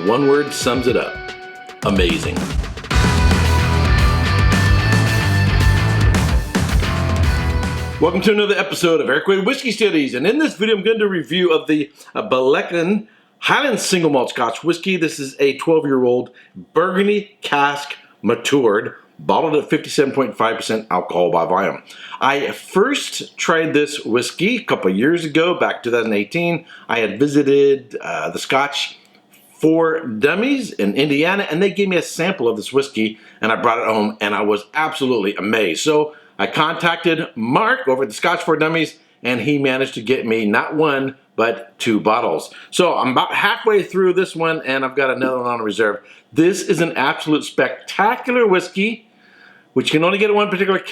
one word sums it up: amazing. Welcome to another episode of Erik Whiskey Studies, and in this video I'm going to do a review of the Ballechin Highland Single Malt Scotch Whisky. This is a 12-year-old Burgundy Cask matured, bottled at 57.5% alcohol by volume. I first tried this whiskey a couple of years ago, back 2018. I had visited the Scotch for Dummies in Indiana, and they gave me a sample of this whiskey, and I brought it home, and I was absolutely amazed. So I contacted Mark over at the Scotch for Dummies, and he managed to get me not one, but 2 bottles. So I'm about halfway through this one, and I've got another one on reserve. This is an absolute spectacular whiskey, which you can only get at one particular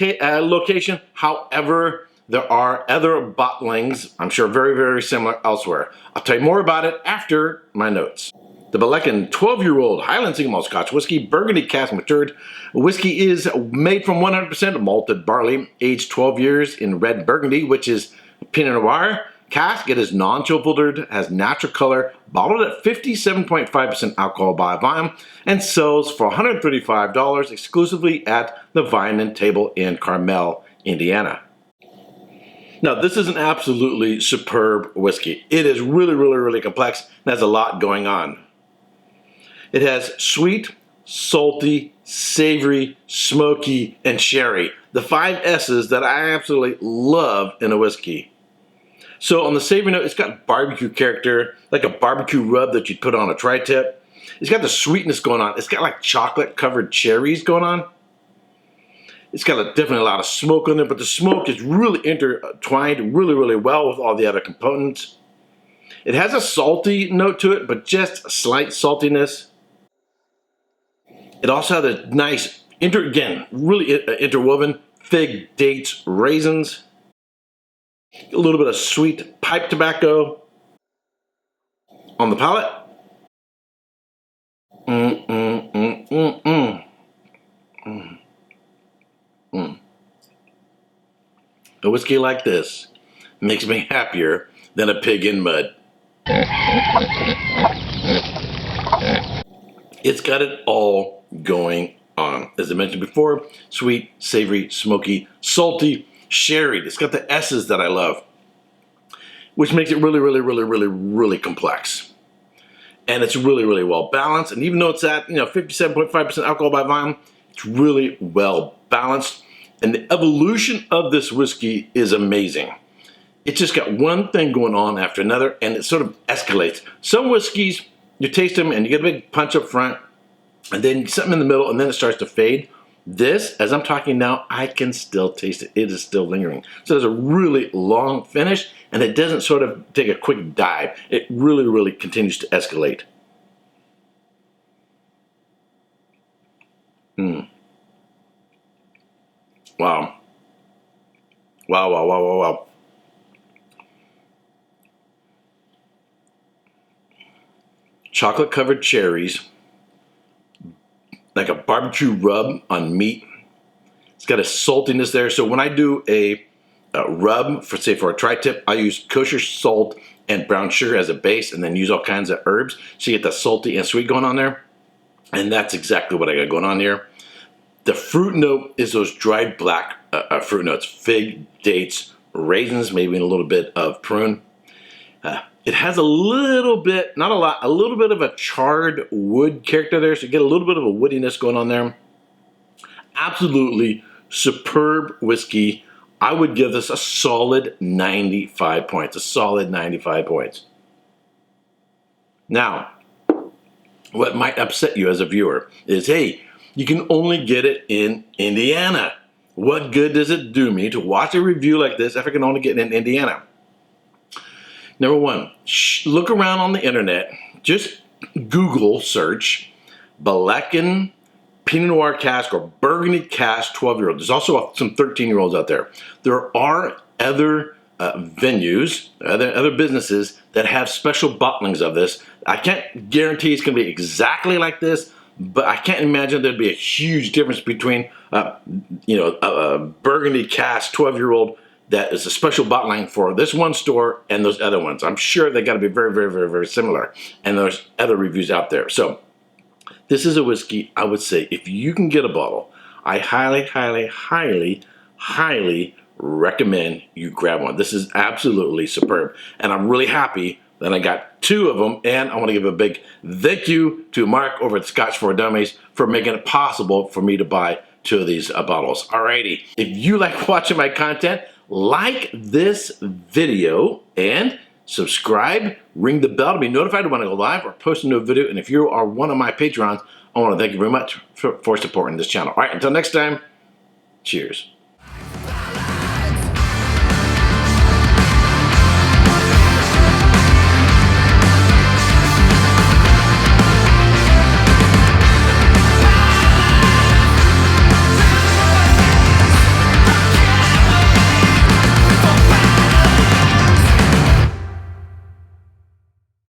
location. However, there are other bottlings, I'm sure very, very similar elsewhere. I'll tell you more about it after my notes. The Ballechin 12-year-old Highland Single Malt Scotch Whisky, Burgundy Cask matured. Whiskey is made from 100% malted barley, aged 12 years in red Burgundy, which is Pinot Noir. Cask, it is non-chill filtered, has natural color, bottled at 57.5% alcohol by volume, and sells for $135 exclusively at the Vine and Table in Carmel, Indiana. Now, this is an absolutely superb whiskey. It is really, really, really complex and has a lot going on. It has sweet, salty, savory, smoky, and sherry. The 5 S's that I absolutely love in a whiskey. So on the savory note, it's got barbecue character, like a barbecue rub that you'd put on a tri-tip. It's got the sweetness going on. It's got like chocolate-covered cherries going on. It's got definitely a lot of smoke on there, but the smoke is really intertwined really, really well with all the other components. It has a salty note to it, but just a slight saltiness. It also has a nice, really interwoven fig, dates, raisins. A little bit of sweet pipe tobacco on the palate. A whiskey like this makes me happier than a pig in mud. It's got it all going on. As I mentioned before, sweet, savory, smoky, salty, sherry. It's got the S's that I love, which makes it really, really, really, really, really complex. And it's really, really well balanced. And even though it's at 57.5% alcohol by volume, it's really well balanced. And the evolution of this whiskey is amazing. It's just got one thing going on after another, and it sort of escalates. Some whiskeys, you taste them and you get a big punch up front, and then something in the middle, and then it starts to fade. This, as I'm talking now, I can still taste it. It is still lingering. So there's a really long finish, and it doesn't sort of take a quick dive. It really, really continues to escalate. Wow. Wow, wow, wow, wow, wow. Chocolate-covered cherries, like a barbecue rub on meat. It's got a saltiness there. So when I do a rub, for a tri-tip, I use kosher salt and brown sugar as a base, and then use all kinds of herbs. So you get the salty and sweet going on there. And that's exactly what I got going on here. The fruit note is those dried black fruit notes. Fig, dates, raisins, maybe a little bit of prune. It has a little bit, not a lot, a little bit of a charred wood character there. So you get a little bit of a woodiness going on there. Absolutely superb whiskey. I would give this a solid 95 points. A solid 95 points. Now, what might upset you as a viewer is, hey, you can only get it in Indiana. What good does it do me to watch a review like this if I can only get it in Indiana? Number one, look around on the internet. Just Google search Ballechin Pinot Noir Cask or Burgundy Cask 12-year-old. There's also some 13-year-olds out there. There are other venues, other businesses that have special bottlings of this. I can't guarantee it's going to be exactly like this, but I can't imagine there'd be a huge difference between, a Burgundy Cask 12-year-old that is a special bottling for this one store and those other ones. I'm sure they got to be very, very, very, very similar. And there's other reviews out there. So this is a whiskey, I would say, if you can get a bottle, I highly, highly, highly, highly recommend you grab one. This is absolutely superb. And I'm really happy that I got 2 of them. And I want to give a big thank you to Mark over at Scotch for Dummies for making it possible for me to buy 2 of these bottles. Alrighty, if you like watching my content, like this video and subscribe, ring the bell to be notified when I go live or post a new video. And if you are one of my Patreons, I want to thank you very much for supporting this channel. All right, until next time, cheers.